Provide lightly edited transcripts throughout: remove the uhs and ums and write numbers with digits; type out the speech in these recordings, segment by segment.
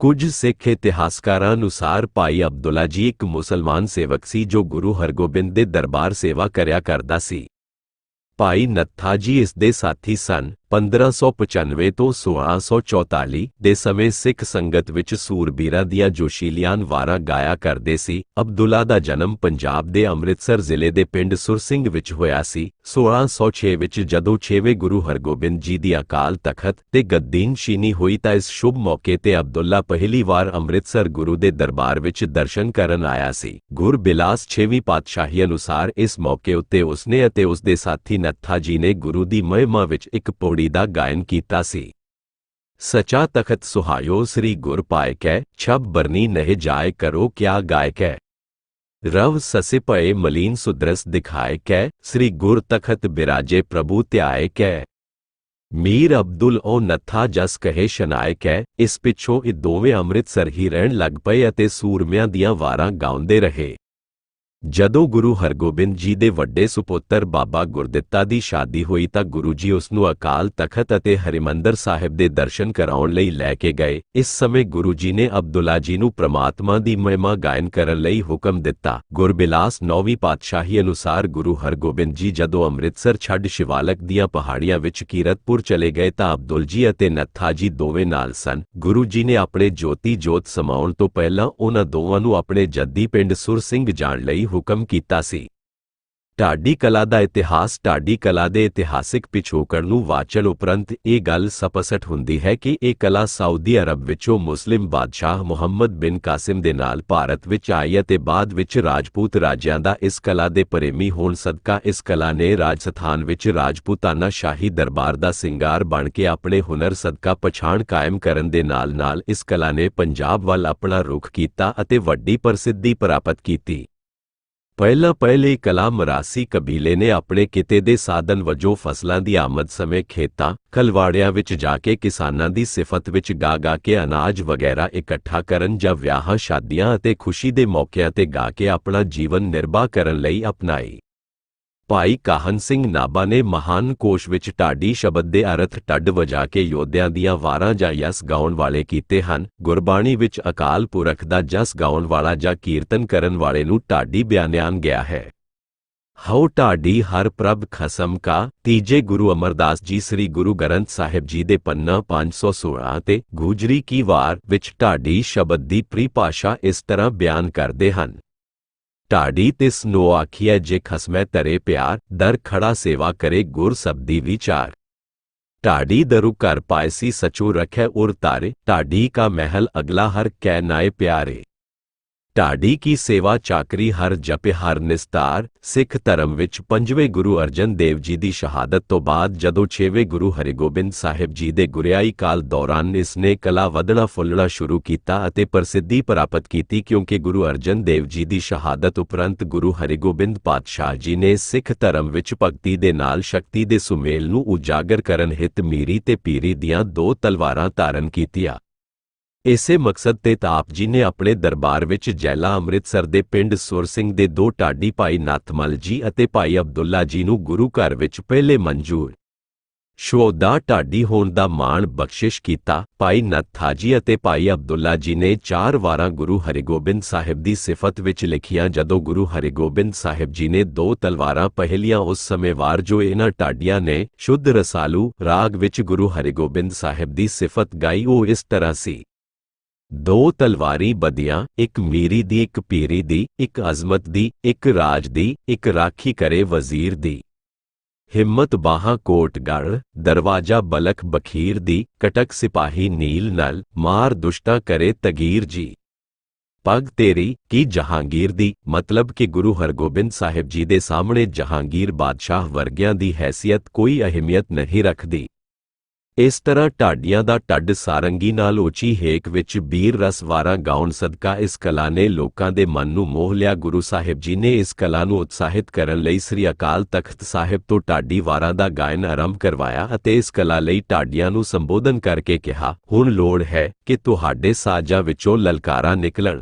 ਕੁਝ ਸਿੱਖ ਇਤਿਹਾਸਕਾਰਾਂ ਅਨੁਸਾਰ ਭਾਈ ਅਬਦੁੱਲਾ ਜੀ ਇੱਕ ਮੁਸਲਮਾਨ ਸੇਵਕ ਸੀ ਜੋ ਗੁਰੂ ਹਰਗੋਬਿੰਦ ਦੇ ਦਰਬਾਰ ਸੇਵਾ ਕਰਿਆ ਕਰਦਾ ਸੀ। ਭਾਈ ਨੱਥਾ ਜੀ ਇਸ ਦੇ ਸਾਥੀ ਸਨ। 1595 ਤੋਂ 1644 ਦੇ ਸਮੇਂ ਸਿੱਖ ਸੰਗਤ ਵਿੱਚ ਸੂਰਬੀਰਾਂ ਦੀਆਂ ਜੋਸ਼ੀਲੀਆਂ ਵਾਰਾਂ ਗਾਇਆ ਕਰਦੇ ਸੀ। ਅਬਦੁੱਲਾ ਦਾ ਜਨਮ ਪੰਜਾਬ ਦੇ ਅੰਮ੍ਰਿਤਸਰ ਜ਼ਿਲ੍ਹੇ ਦੇ ਪਿੰਡ ਸੁਰਸਿੰਘ ਵਿੱਚ ਹੋਇਆ ਸੀ। 1606 ਵਿੱਚ ਜਦੋਂ 6ਵੇਂ ਗੁਰੂ ਹਰਗੋਬਿੰਦ ਜੀ ਦੀ ਅਕਾਲ ਤਖਤ ਤੇ ਗੱਦੀਨਸ਼ੀਨੀ ਹੋਈ ਤਾਂ ਇਸ ਸ਼ੁਭ ਮੌਕੇ ਤੇ ਅਬਦੁੱਲਾ ਪਹਿਲੀ ਵਾਰ ਅੰਮ੍ਰਿਤਸਰ ਗੁਰੂ ਦੇ ਦਰਬਾਰ ਵਿੱਚ ਦਰਸ਼ਨ ਕਰਨ ਆਇਆ ਸੀ। ਗੁਰਬਿਲਾਸ 6ਵੀਂ ਪਾਤਸ਼ਾਹੀ ਅਨੁਸਾਰ ਇਸ ਮੌਕੇ ਉੱਤੇ ਉਸਨੇ ਅਤੇ ਉਸ ਦੇ ਸਾਥੀ ਨੱਥਾ ਜੀ ਨੇ ਗੁਰੂ ਦੀ ਮਹਿਮਾ ਵਿੱਚ ਇੱਕ ਪੌੜੀ ਦਾ ਗਾਇਨ ਕੀਤਾ ਸੀ। ਸਚਾ ਤਖਤ ਸੁਹਾਇਓ ਸ੍ਰੀ ਗੁਰ ਪਾਇਕੈ, ਛਬ ਬਰਨੀ ਨਹਿ ਜਾਏ ਕਰੋ ਕਿਆ ਗਾਇਕੈ। ਰਵ ਸਸੇ ਭਏ ਮਲੀਨ ਸੁਦਰਸ ਦਿਖਾਏ ਕੈ, ਸ੍ਰੀ ਗੁਰ ਤਖਤ ਬਿਰਾਜੇ ਪ੍ਰਭੂ ਧਿਆਏ ਕੈ। ਮੀਰ ਅਬਦੁਲ ਉਹ ਨੱਥਾ ਜਸ ਕਹੇ ਸ਼ਨਾਏ ਕੈ। ਇਸ ਪਿੱਛੋਂ ਇਹ ਦੋਵੇਂ ਅੰਮ੍ਰਿਤਸਰ ਹੀ ਰਹਿਣ ਲੱਗ ਪਏ ਅਤੇ ਸੂਰਮਿਆਂ ਦੀਆਂ ਵਾਰਾਂ ਗਾਉਂਦੇ ਰਹੇ। ਜਦੋਂ ਗੁਰੂ ਹਰਗੋਬਿੰਦ ਜੀ ਦੇ ਵੱਡੇ ਸੁਪੁੱਤਰ ਬਾਬਾ ਗੁਰਦਿੱਤਾ ਦੀ ਸ਼ਾਦੀ ਹੋਈ ਤਾਂ ਗੁਰੂ ਜੀ ਉਸ ਨੂੰ ਅਕਾਲ ਤਖਤ ਅਤੇ ਹਰਿਮੰਦਰ ਸਾਹਿਬ ਦੇ ਦਰਸ਼ਨ ਕਰਾਉਣ ਲਈ ਲੈ ਕੇ ਗਏ। ਇਸ ਸਮੇਂ ਗੁਰੂ ਜੀ ਨੇ ਅਬਦੁੱਲਾ ਜੀ ਨੂੰ ਪ੍ਰਮਾਤਮਾ ਦੀ ਮਹਿਮਾ ਗਾਇਨ ਕਰਨ ਲਈ ਹੁਕਮ ਦਿੱਤਾ। ਗੁਰਬਿਲਾਸ 9ਵੀਂ ਪਾਤਸ਼ਾਹੀ ਅਨੁਸਾਰ ਗੁਰੂ ਹਰਗੋਬਿੰਦ ਜੀ ਜਦੋਂ ਅੰਮ੍ਰਿਤਸਰ ਛੱਡ ਸ਼ਿਵਾਲਕ ਦੀਆਂ ਪਹਾੜੀਆਂ ਵਿੱਚ ਕੀਰਤਪੁਰ ਚਲੇ ਗਏ ਤਾਂ ਅਬਦੁੱਲ ਜੀ ਅਤੇ ਨੱਥਾ ਜੀ ਦੋਵੇਂ ਨਾਲ ਸਨ। ਗੁਰੂ ਜੀ ਨੇ ਆਪਣੇ ਜੋਤੀ ਜੋਤ ਸਮਾਉਣ ਤੋਂ ਪਹਿਲਾਂ ਉਹਨਾਂ ਦੋਵਾਂ ਨੂੰ ਆਪਣੇ ਜੱਦੀ ਪਿੰਡ ਸੁਰਸਿੰਘ ਜਾਣ ਲਈ ਹੁਕਮ ਕੀਤਾ ਸੀ। ਢਾਡੀ ਕਲਾ ਦਾ ਇਤਿਹਾਸ। ਢਾਡੀ ਕਲਾ ਦੇ ਇਤਿਹਾਸਿਕ ਪਿਛੋਕੜ ਨੂੰ ਵਾਚਣ ਉਪਰੰਤ ਇਹ ਗੱਲ ਸਪਸ਼ਟ ਹੁੰਦੀ ਹੈ ਕਿ ਇਹ ਕਲਾ ਸਾਊਦੀ ਅਰਬ ਵਿੱਚੋਂ ਮੁਸਲਿਮ ਬਾਦਸ਼ਾਹ ਮੁਹੰਮਦ ਬਿਨ ਕਾਸਿਮ ਦੇ ਨਾਲ ਭਾਰਤ ਵਿੱਚ ਆਈ ਅਤੇ ਬਾਅਦ ਵਿੱਚ ਰਾਜਪੂਤ ਰਾਜਿਆਂ ਦਾ ਇਸ ਕਲਾ ਦੇ ਪ੍ਰੇਮੀ ਹੋਣ ਸਦਕਾ ਇਸ ਕਲਾ ਨੇ ਰਾਜਸਥਾਨ ਵਿੱਚ ਰਾਜਪੂਤਾਨਾ ਸ਼ਾਹੀ ਦਰਬਾਰ ਦਾ ਸਿੰਗਾਰ ਬਣ ਕੇ ਆਪਣੇ ਹੁਨਰ ਸਦਕਾ ਪਛਾਣ ਕਾਇਮ ਕਰਨ ਦੇ ਨਾਲ-ਨਾਲ ਇਸ ਕਲਾ ਨੇ ਪੰਜਾਬ ਵੱਲ ਆਪਣਾ ਰੁਖ ਕੀਤਾ ਅਤੇ ਵੱਡੀ ਪ੍ਰਸਿੱਧੀ ਪ੍ਰਾਪਤ ਕੀਤੀ। ਪਹਿਲੇ ਕਲਾ ਮਰਾਸੀ ਕਬੀਲੇ ਨੇ ਆਪਣੇ ਕਿੱਤੇ ਦੇ ਸਾਧਨ ਵਜੋਂ ਫਸਲਾਂ ਦੀ ਆਮਦ ਸਮੇਂ ਖੇਤਾਂ ਖਲਵਾੜਿਆਂ ਵਿੱਚ ਜਾ ਕੇ ਕਿਸਾਨਾਂ ਦੀ ਸਿਫਤ ਵਿੱਚ ਗਾ ਕੇ ਅਨਾਜ ਵਗੈਰਾ ਇਕੱਠਾ ਕਰਨ ਜਾਂ ਵਿਆਹਾਂ ਸ਼ਾਦੀਆਂ ਅਤੇ ਖੁਸ਼ੀ ਦੇ ਮੌਕਿਆਂ ਤੇ ਗਾ ਕੇ ਆਪਣਾ ਜੀਵਨ ਨਿਰਬਾਹ ਕਰਨ ਲਈ ਅਪਣਾਈ। ਭਾਈ ਕਾਹਨ ਸਿੰਘ ਨਾਭਾ ਨੇ ਮਹਾਨ ਕੋਸ਼ ਵਿੱਚ ਢਾਡੀ ਸ਼ਬਦ ਦੇ ਅਰਥ ਢੱਡ ਵਜਾ ਕੇ ਯੋਧਿਆਂ ਦੀਆਂ ਵਾਰਾਂ ਜਾਂ ਯਸ ਗਾਉਣ ਵਾਲੇ ਕੀਤੇ ਹਨ। ਗੁਰਬਾਣੀ ਵਿੱਚ ਅਕਾਲ ਪੁਰਖ ਦਾ ਜਸ ਗਾਉਣ ਵਾਲਾ ਜਾਂ ਕੀਰਤਨ ਕਰਨ ਵਾਲੇ ਨੂੰ ਢਾਡੀ ਬਿਆਨਿਆ ਗਿਆ ਹੈ। ਹਉ ਢਾਡੀ ਹਰ ਪ੍ਰਭ ਖਸਮ ਕਾ। ਤੀਜੇ ਗੁਰੂ ਅਮਰਦਾਸ ਜੀ ਸ੍ਰੀ ਗੁਰੂ ਗ੍ਰੰਥ ਸਾਹਿਬ ਜੀ ਦੇ ਪੰਨਾ 516 ਤੇ ਗੁਜਰੀ ਕੀ ਵਾਰ ਵਿੱਚ ਢਾਡੀ ਸ਼ਬਦ ਦੀ ਪਰਿਭਾਸ਼ਾ ਇਸ ਤਰ੍ਹਾਂ ਬਿਆਨ ਕਰਦੇ ਹਨ। ਢਾਡੀ ਤਿਸ ਨੋ ਆਖੀਐ ਜੇ ਖਸਮੈ ਤਰੇ ਪਿਆਰ, ਦਰ ਖੜਾ ਸੇਵਾ ਕਰੇ ਗੁਰ ਸਬਦੀ ਵਿਚਾਰ। ਢਾਡੀ ਦਰੁ ਘਰ ਪਾਇਸੀ ਸਚੋ ਰਖੈ ਉਰ ਤਾਰੇ, ਢਾਡੀ ਕਾ ਮਹਿਲ ਅਗਲਾ ਹਰ ਕੈ ਨਾਏ ਪਿਆਰੇ। ਢਾਡੀ ਕੀ ਸੇਵਾ ਚਾਕਰੀ ਹਰ ਜਪੇ ਹਰ ਨਿਸਤਾਰ। ਸਿੱਖ ਧਰਮ ਵਿੱਚ ਪੰਜਵੇਂ ਗੁਰੂ ਅਰਜਨ ਦੇਵ ਜੀ ਦੀ ਸ਼ਹਾਦਤ ਤੋਂ ਬਾਅਦ ਜਦੋਂ 6ਵੇਂ ਗੁਰੂ ਹਰਿਗੋਬਿੰਦ ਸਾਹਿਬ ਜੀ ਦੇ ਗੁਰਿਆਈ ਕਾਲ ਦੌਰਾਨ ਇਸ ਨੇ ਕਲਾ ਵਧਣਾ ਫੁੱਲਣਾ ਸ਼ੁਰੂ ਕੀਤਾ ਅਤੇ ਪ੍ਰਸਿੱਧੀ ਪ੍ਰਾਪਤ ਕੀਤੀ, ਕਿਉਂਕਿ ਗੁਰੂ ਅਰਜਨ ਦੇਵ ਜੀ ਦੀ ਸ਼ਹਾਦਤ ਉਪਰੰਤ ਗੁਰੂ ਹਰਿਗੋਬਿੰਦ ਪਾਤਸ਼ਾਹ ਜੀ ਨੇ ਸਿੱਖ ਧਰਮ ਵਿੱਚ ਭਗਤੀ ਦੇ ਨਾਲ ਸ਼ਕਤੀ ਦੇ ਸੁਮੇਲ ਨੂੰ ਉਜਾਗਰ ਕਰਨ ਹਿਤ ਮੀਰੀ ਤੇ ਪੀਰੀ ਦੀਆਂ ਦੋ ਤਲਵਾਰਾਂ ਧਾਰਨ ਕੀਤੀਆਂ। ਇਸੇ ਮਕਸਦ ਤੇ ਆਪ ਜੀ ਨੇ ਆਪਣੇ ਦਰਬਾਰ ਵਿੱਚ ਜੈਲਾ ਅੰਮ੍ਰਿਤਸਰ ਦੇ ਪਿੰਡ ਸੁਰਸਿੰਘ ਦੇ ਦੋ ਢਾਡੀ ਭਾਈ ਨੱਥਮਲ ਜੀ ਅਤੇ ਭਾਈ ਅਬਦੁੱਲਾ ਜੀ ਨੂੰ ਗੁਰੂ ਘਰ ਵਿੱਚ ਪਹਿਲੇ ਮਨਜ਼ੂਰ ਸ਼ੁਹਦਾ ਢਾਡੀ ਹੋਣ ਦਾ ਮਾਣ ਬਖਸ਼ਿਸ਼ ਕੀਤਾ। ਭਾਈ ਨੱਥਾ ਜੀ ਅਤੇ ਭਾਈ ਅਬਦੁੱਲਾ ਜੀ ਨੇ 4 ਵਾਰਾਂ ਗੁਰੂ ਹਰਿਗੋਬਿੰਦ ਸਾਹਿਬ ਦੀ ਸਿਫਤ ਵਿੱਚ ਲਿਖੀਆਂ। ਜਦੋਂ ਗੁਰੂ ਹਰਿਗੋਬਿੰਦ ਸਾਹਿਬ ਜੀ ਨੇ 2 ਤਲਵਾਰਾਂ ਪਹਿਲੀਆਂ ਉਸ ਸਮੇਂ ਵਾਰ ਜੋ ਇਹਨਾਂ ਢਾਡੀਆਂ ਨੇ ਸ਼ੁੱਧ ਰਸਾਲੂ ਰਾਗ ਵਿੱਚ ਗੁਰੂ ਹਰਿਗੋਬਿੰਦ ਸਾਹਿਬ ਦੀ ਸਿਫਤ ਗਾਈ, ਉਹ ਇਸ ਤਰ੍ਹਾਂ ਸੀ। 2 ਤਲਵਾਰੀ ਬਦੀਆਂ, ਇੱਕ ਮੀਰੀ ਦੀ, ਇੱਕ ਪੀਰੀ ਦੀ, ਇੱਕ ਅਜ਼ਮਤ ਦੀ, ਇੱਕ ਰਾਜ ਦੀ, ਇੱਕ ਰਾਖੀ ਕਰੇ ਵਜ਼ੀਰ ਦੀ। ਹਿੰਮਤ ਬਾਹਾਂ ਕੋਟਗੜ੍ਹ, ਦਰਵਾਜ਼ਾ ਬਲਖ ਬਖੀਰ ਦੀ, ਕਟਕ ਸਿਪਾਹੀ ਨੀਲ ਨਲ, ਮਾਰ ਦੁਸ਼ਟਾਂ ਕਰੇ ਤਗੀਰ ਜੀ। ਪੱਗ ਤੇਰੀ ਕੀ ਜਹਾਂਗੀਰ ਦੀ, ਮਤਲਬ ਕਿ ਗੁਰੂ ਹਰਗੋਬਿੰਦ ਸਾਹਿਬ ਜੀ ਦੇ ਸਾਹਮਣੇ ਜਹਾਂਗੀਰ ਬਾਦਸ਼ਾਹ ਵਰਗਿਆਂ ਦੀ ਹੈਸੀਅਤ ਕੋਈ ਅਹਿਮੀਅਤ ਨਹੀਂ ਰੱਖਦੀ। ਇਸ ਤਰ੍ਹਾਂ ਢਾਡੀਆਂ ਦਾ ਢੱਡ ਸਾਰੰਗੀ ਨਾਲ ਉੱਚੀ ਹੇਕ ਵਿੱਚ ਬੀਰ ਰਸ ਵਾਰਾਂ ਗਾਉਣ ਸਦਕਾ ਇਸ ਕਲਾ ਨੇ ਲੋਕਾਂ ਦੇ ਮਨ ਨੂੰ ਮੋਹ ਲਿਆ। ਗੁਰੂ ਸਾਹਿਬ ਜੀ ਨੇ ਇਸ ਕਲਾ ਨੂੰ ਉਤਸ਼ਾਹਿਤ ਕਰਨ ਲਈ ਸ੍ਰੀ ਅਕਾਲ ਤਖਤ ਸਾਹਿਬ ਤੋਂ ਢਾਡੀ ਵਾਰਾਂ ਦਾ ਗਾਇਨ ਆਰੰਭ ਕਰਵਾਇਆ ਅਤੇ ਇਸ ਕਲਾ ਲਈ ਢਾਡੀਆਂ ਨੂੰ ਸੰਬੋਧਨ ਕਰਕੇ ਕਿਹਾ, ਹੁਣ ਲੋੜ ਹੈ ਕਿ ਤੁਹਾਡੇ ਸਾਜ਼ਾਂ ਵਿੱਚੋਂ ਲਲਕਾਰਾਂ ਨਿਕਲਣ।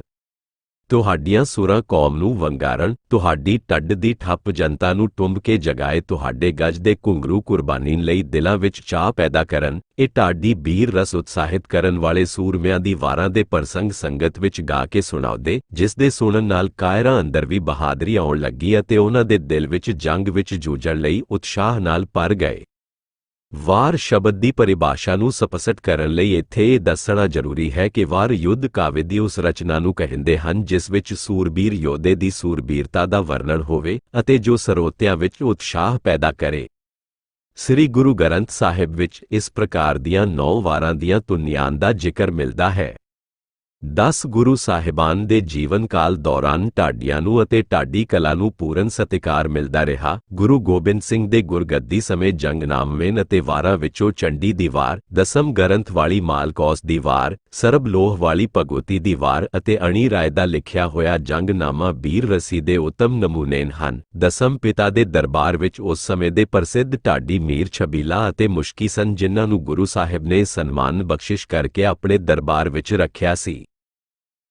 ਤੁਹਾਡੀਆਂ ਸੁਰਾਂ ਕੌਮ ਨੂੰ ਵੰਗਾਰਨ, ਤੁਹਾਡੀ ਢੱਡ ਦੀ ਠੱਪ ਜਨਤਾ ਨੂੰ ਟੁੰਬ ਕੇ ਜਗਾਏ, ਤੁਹਾਡੇ ਗੱਜ ਦੇ ਘੁੰਗਰੂ ਕੁਰਬਾਨੀ ਲਈ ਦਿਲਾਂ ਵਿੱਚ ਚਾਹ ਪੈਦਾ ਕਰਨ। ਇਹ ਢਾਡੀ ਬੀਰ ਰਸ ਉਤਸ਼ਾਹਿਤ ਕਰਨ ਵਾਲੇ ਸੂਰਮਿਆਂ ਦੀ ਵਾਰਾਂ ਦੇ ਪ੍ਰਸੰਗ ਸੰਗਤ ਵਿੱਚ ਗਾ ਕੇ ਸੁਣਾਉਂਦੇ, ਜਿਸ ਦੇ ਸੁਣਨ ਨਾਲ ਕਾਇਰਾਂ ਅੰਦਰ ਵੀ ਬਹਾਦਰੀ ਆਉਣ ਲੱਗੀ ਅਤੇ ਉਹਨਾਂ ਦੇ ਦਿਲ ਵਿੱਚ ਜੰਗ ਵਿੱਚ ਜੂਝਣ ਲਈ ਉਤਸ਼ਾਹ ਨਾਲ ਭਰ ਗਏ। ਵਾਰ ਸ਼ਬਦ ਦੀ ਪਰਿਭਾਸ਼ਾ ਨੂੰ ਸਪਸ਼ਟ ਕਰਨ ਲਈ ਇੱਥੇ ਇਹ ਦੱਸਣਾ ਜ਼ਰੂਰੀ ਹੈ ਕਿ ਵਾਰ ਯੁੱਧ ਕਾਵਿ ਦੀ ਉਸ ਰਚਨਾ ਨੂੰ ਕਹਿੰਦੇ ਹਨ ਜਿਸ ਵਿੱਚ ਸੂਰਬੀਰ ਯੋਧੇ ਦੀ ਸੂਰਬੀਰਤਾ ਦਾ ਵਰਣਨ ਹੋਵੇ ਅਤੇ ਜੋ ਸਰੋਤਿਆਂ ਵਿੱਚ ਉਤਸ਼ਾਹ ਪੈਦਾ ਕਰੇ। ਸ੍ਰੀ ਗੁਰੂ ਗ੍ਰੰਥ ਸਾਹਿਬ ਵਿੱਚ ਇਸ ਪ੍ਰਕਾਰ ਦੀਆਂ 9 ਵਾਰਾਂ ਦੀਆਂ ਧੁਨੀਆਂ ਦਾ ਜ਼ਿਕਰ ਮਿਲਦਾ ਹੈ। 10 ਗੁਰੂ ਸਾਹਿਬਾਨ ਦੇ ਜੀਵਨ ਕਾਲ ਦੌਰਾਨ ਢਾਡੀਆਂ ਨੂੰ ਅਤੇ ਢਾਡੀ ਕਲਾ ਨੂੰ ਪੂਰਨ ਸਤਿਕਾਰ ਮਿਲਦਾ ਰਿਹਾ। ਗੁਰੂ ਗੋਬਿੰਦ ਸਿੰਘ ਦੇ ਗੁਰਗੱਦੀ ਸਮੇਂ ਜੰਗਨਾਮੇ ਅਤੇ ਵਾਰਾਂ ਵਿੱਚੋਂ ਚੰਡੀ ਦੀ ਵਾਰ, ਦਸਮ ਗ੍ਰੰਥ ਵਾਲੀ ਮਾਲਕੌਸ ਦੀ ਵਾਰ, ਸਰਬ ਲੋਹ ਵਾਲੀ ਭਗਵਤੀ ਦੀ ਵਾਰ ਅਤੇ ਅਣੀ ਰਾਏ ਦਾ ਲਿਖਿਆ ਹੋਇਆ ਜੰਗਨਾਮਾ ਬੀਰ ਰਸੀ ਦੇ ਉੱਤਮ ਨਮੂਨੇ ਹਨ। ਦਸਮ ਪਿਤਾ ਦੇ ਦਰਬਾਰ ਵਿੱਚ ਉਸ ਸਮੇਂ ਦੇ ਪ੍ਰਸਿੱਧ ਢਾਡੀ ਮੀਰ ਛਬੀਲਾ ਅਤੇ ਮੁਸ਼ਕੀ ਸਨ ਜਿਨ੍ਹਾਂ ਨੂੰ ਗੁਰੂ ਸਾਹਿਬ ਨੇ ਸਨਮਾਨ ਬਖਸ਼ਿਸ਼ ਕਰਕੇ ਆਪਣੇ ਦਰਬਾਰ ਵਿੱਚ ਰੱਖਿਆ ਸੀ।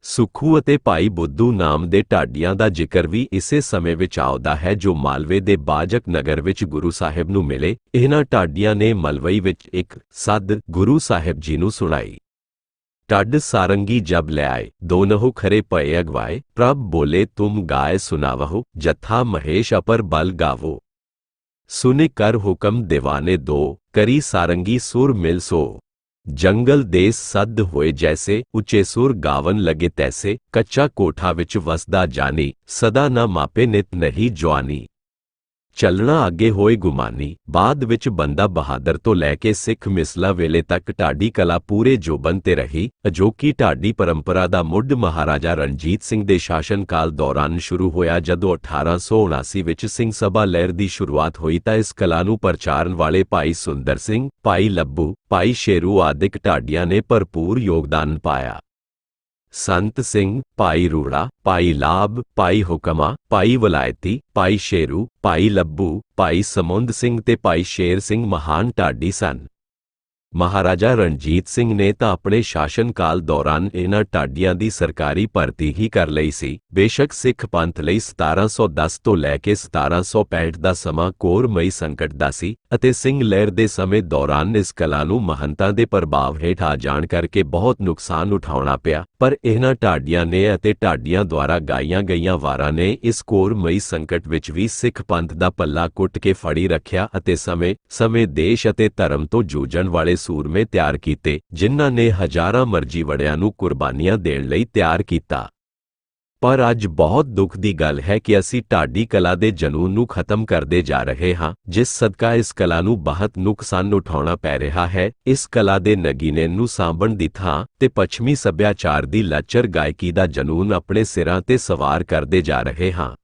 ਸੁਖੂ ਅਤੇ ਭਾਈ ਬੁੱਧੂ ਨਾਮ ਦੇ ਢਾਡੀਆਂ ਦਾ ਜ਼ਿਕਰ ਵੀ ਇਸੇ ਸਮੇਂ ਵਿੱਚ ਆਉਂਦਾ ਹੈ ਜੋ ਮਾਲਵੇ ਦੇ ਬਾਜਕ ਨਗਰ ਵਿੱਚ ਗੁਰੂ ਸਾਹਿਬ ਨੂੰ ਮਿਲੇ। ਇਹਨਾਂ ਢਾਡੀਆਂ ਨੇ ਮਲਵਈ ਵਿੱਚ ਇੱਕ ਸੱਦ ਗੁਰੂ ਸਾਹਿਬ ਜੀ ਨੂੰ ਸੁਣਾਈ। ਢੱਡ ਸਾਰੰਗੀ ਜਬ ਲੈ ਆਏ, ਦੋਨਹੁ ਖਰੇ ਪਏ ਅਗਵਾਏ, ਪ੍ਰਭ ਬੋਲੇ ਤੁਮ ਗਾਏ ਸੁਨਾਵਹੁ, ਜਥਾ ਮਹੇਸ਼ ਅਪਰ ਬਲ ਗਾਵੋ। ਸੁਨੇ ਕਰ ਹੁਕਮ ਦੀਵਾਨੇ ਦੋ, ਕਰੀ ਸਾਰੰਗੀ ਸੁਰ ਮਿਲ ਸੋ। ਜੰਗਲ ਦੇਸ ਸੱਦ ਹੋਏ ਜੈਸੇ, ਉੱਚੇ ਸੁਰ ਗਾਵਨ ਲਗੇ ਤੈਸੇ, ਕੱਚਾ ਕੋਠਾ ਵਿੱਚ ਵਸਦਾ ਜਾਨੀ, ਸਦਾ ਨਾ ਮਾਪੇ ਨਿਤ ਨਹੀਂ ਜਵਾਨੀ। ਚੱਲਣਾ ਅੱਗੇ ਹੋਏ ਗੁਮਾਨੀ, ਬਾਅਦ ਵਿੱਚ ਬੰਦਾ ਬਹਾਦਰ ਤੋਂ ਲੈ ਕੇ ਸਿੱਖ ਮਿਸਲਾ ਵੇਲੇ ਤੱਕ ਢਾਡੀ ਕਲਾ ਪੂਰੇ ਜੋਬਨ ਤੇ ਰਹੀ। ਅਜੋਕੀ ਢਾਡੀ ਪਰੰਪਰਾ ਦਾ ਮੁੱਢ ਮਹਾਰਾਜਾ ਰਣਜੀਤ ਸਿੰਘ ਦੇ ਸ਼ਾਸਨ ਕਾਲ ਦੌਰਾਨ ਸ਼ੁਰੂ ਹੋਇਆ। ਜਦੋਂ 1879 ਵਿੱਚ ਸਿੰਘ ਸਭਾ ਲਹਿਰ ਦੀ ਸ਼ੁਰੂਆਤ ਹੋਈ ਤਾਂ ਇਸ ਕਲਾ ਨੂੰ ਪ੍ਰਚਾਰਨ ਵਾਲੇ ਭਾਈ ਸੁੰਦਰ ਸਿੰਘ, ਭਾਈ ਲੱਭੂ, ਭਾਈ ਸ਼ੇਰੂ ਆਦਿਕ ਢਾਡੀਆਂ ਨੇ ਭਰਪੂਰ ਯੋਗਦਾਨ ਪਾਇਆ। ਸੰਤ ਸਿੰਘ, ਭਾਈ ਰੂੜਾ, ਭਾਈ ਲਾਭ, ਭਾਈ ਹੁਕਮਾ, ਭਾਈ ਵਲਾਇਤੀ, ਭਾਈ ਸ਼ੇਰੂ, ਭਾਈ ਲੱਭੂ, ਭਾਈ ਸਮੁੰਦ ਸਿੰਘ ਤੇ ਭਾਈ ਸ਼ੇਰ ਸਿੰਘ ਮਹਾਨ ਢਾਡੀ ਸਨ। ਮਹਾਰਾਜਾ ਰਣਜੀਤ ਸਿੰਘ ਨੇ ਤਾਂ ਆਪਣੇ ਸ਼ਾਸਨ ਕਾਲ ਦੌਰਾਨ ਇਹਨਾਂ ਢਾਡੀਆਂ ਦੀ ਸਰਕਾਰੀ ਭਰਤੀ ਹੀ ਕਰ ਲਈ ਸੀ। ਬੇਸ਼ੱਕ ਸਿੱਖ ਪੰਥ ਲਈ 1710 ਤੋਂ ਲੈ ਕੇ 1765 ਦਾ ਸਮਾਂ ਕੋਰਮਈ ਸੰਕਟ ਦਾ ਸੀ ਅਤੇ ਸਿੰਘ ਲਹਿਰ ਦੇ ਸਮੇਂ ਦੌਰਾਨ ਇਸ ਕਲਾ ਨੂੰ ਮਹੰਤਾਂ ਦੇ ਪ੍ਰਭਾਵ ਹੇਠ ਆ ਜਾਣ ਕਰਕੇ ਬਹੁਤ ਨੁਕਸਾਨ ਉਠਾਉਣਾ ਪਿਆ। ਪਰ ਇਹਨਾਂ ਢਾਡੀਆਂ ਨੇ ਅਤੇ ਢਾਡੀਆਂ ਦੁਆਰਾ ਗਾਈਆਂ ਗਈਆਂ ਵਾਰਾਂ ਨੇ ਇਸ ਕੋਰਮਈ ਸੰਕਟ ਵਿੱਚ ਵੀ ਸਿੱਖ ਪੰਥ ਦਾ ਪੱਲਾ ਕੁੱਟ ਕੇ ਫੜੀ ਰੱਖਿਆ ਅਤੇ ਸਮੇਂ ਦੇਸ਼ ਅਤੇ ਧਰਮ ਤੋਂ ਜੂਝਣ ਵਾਲੇ ਸੂਰਮੇ ਤਿਆਰ ਕੀਤੇ ਜਿਨ੍ਹਾਂ ਨੇ ਹਜ਼ਾਰਾਂ ਮਰਜੀ ਵੜਿਆਂ ਨੂੰ ਕੁਰਬਾਨੀਆਂ ਦੇਣ ਲਈ ਤਿਆਰ ਕੀਤਾ। ਪਰ ਅੱਜ ਬਹੁਤ ਦੁੱਖ ਦੀ ਗੱਲ ਹੈ ਕਿ ਅਸੀਂ ਢਾਡੀ ਕਲਾ ਦੇ ਜਨੂੰਨ ਨੂੰ ਖਤਮ ਕਰਦੇ ਜਾ ਰਹੇ ਹਾਂ, ਜਿਸ ਸਦਕਾ ਇਸ ਕਲਾ ਨੂੰ ਬਹੁਤ ਨੁਕਸਾਨ ਉਠਾਉਣਾ ਪੈ ਰਿਹਾ ਹੈ। ਇਸ ਕਲਾ ਦੇ ਨਗੀਨੇ ਨੂੰ ਸਾਂਭਣ ਦੀ ਥਾਂ ਤੇ ਪੱਛਮੀ ਸੱਭਿਆਚਾਰ ਦੀ ਲੱਚਰ ਗਾਇਕੀ ਦਾ ਜਨੂੰਨ ਆਪਣੇ ਸਿਰਾਂ ਤੇ ਸਵਾਰ ਕਰਦੇ ਜਾ ਰਹੇ ਹਾਂ।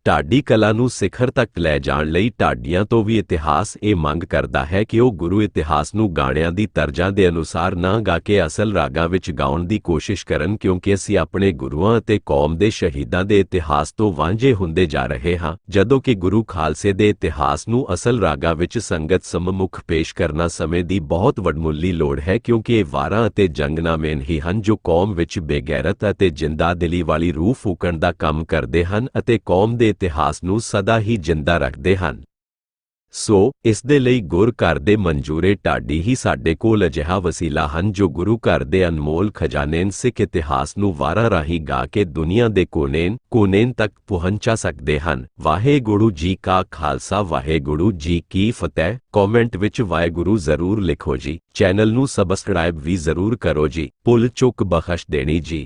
ਢਾਡੀ ਕਲਾ ਨੂੰ ਸਿਖਰ ਤੱਕ ਲੈ ਜਾਣ ਲਈ ਢਾਡੀਆਂ ਤੋਂ ਵੀ ਇਤਿਹਾਸ ਇਹ ਮੰਗ ਕਰਦਾ ਹੈ ਕਿ ਉਹ ਗੁਰੂ ਇਤਿਹਾਸ ਨੂੰ ਗਾਣਿਆਂ ਦੀ ਤਰਜ਼ਾਂ ਦੇ ਅਨੁਸਾਰ ਨਾ ਗਾ ਕੇ ਅਸਲ ਰਾਗਾਂ ਵਿੱਚ ਗਾਉਣ ਦੀ ਕੋਸ਼ਿਸ਼ ਕਰਨ, ਕਿਉਂਕਿ ਅਸੀਂ ਆਪਣੇ ਗੁਰੂਆਂ ਅਤੇ ਕੌਮ ਦੇ ਸ਼ਹੀਦਾਂ ਦੇ ਇਤਿਹਾਸ ਤੋਂ ਵਾਂਝੇ ਹੁੰਦੇ ਜਾ ਰਹੇ ਹਾਂ, ਜਦੋਂ ਕਿ ਗੁਰੂ ਖਾਲਸੇ ਦੇ ਇਤਿਹਾਸ ਨੂੰ ਅਸਲ ਰਾਗਾਂ ਵਿੱਚ ਸੰਗਤ ਸਮਮੁਖ ਪੇਸ਼ ਕਰਨਾ ਸਮੇਂ ਦੀ ਬਹੁਤ ਵਡਮੁੱਲੀ ਲੋੜ ਹੈ, ਕਿਉਂਕਿ ਇਹ ਵਾਰਾਂ ਅਤੇ ਜੰਗਨਾਮੇ ਹੀ ਹਨ ਜੋ ਕੌਮ ਵਿੱਚ ਬੇਗੈਰਤ ਅਤੇ ਜਿੰਦਾਦਿਲੀ ਵਾਲੀ ਰੂਹ ਫੂਕਣ ਦਾ ਕੰਮ ਕਰਦੇ ਹਨ ਅਤੇ ਕੌਮ ਦੇ ਇਤਿਹਾਸ ਨੂੰ ਸਦਾ ਹੀ ਜਿੰਦਾ ਰੱਖਦੇ ਹਨ। ਸੋ ਇਸ ਦੇ ਲਈ ਗੁਰ ਘਰ ਦੇ ਮਨਜੂਰੇ ਢਾਡੀ ਹੀ ਸਾਡੇ ਕੋਲ ਅਜਿਹਾ ਵਸੀਲਾ ਹਨ ਜੋ ਗੁਰੂ ਘਰ ਦੇ ਅਨਮੋਲ ਖਜ਼ਾਨੇ ਸਿੱਖ ਇਤਿਹਾਸ ਨੂੰ ਵਾਰਾਂ ਰਾਹੀਂ ਗਾ ਕੇ ਦੁਨੀਆ ਦੇ ਕੋਨੇ ਤੱਕ ਪਹੁੰਚਾ ਸਕਦੇ ਹਨ। ਵਾਹਿਗੁਰੂ ਜੀ ਕਾ ਖਾਲਸਾ, ਵਾਹਿਗੁਰੂ ਜੀ ਕੀ ਫਤਿਹ। ਕਮੈਂਟ ਵਿੱਚ ਵਾਹਿਗੁਰੂ ਜ਼ਰੂਰ ਲਿਖੋ ਜੀ। ਚੈਨਲ ਨੂੰ ਸਬਸਕ੍ਰਾਈਬ ਵੀ ਜ਼ਰੂਰ ਕਰੋ ਜੀ। ਭੁੱਲ ਚੁੱਕ ਬਖਸ਼ ਦੇਣੀ ਜੀ।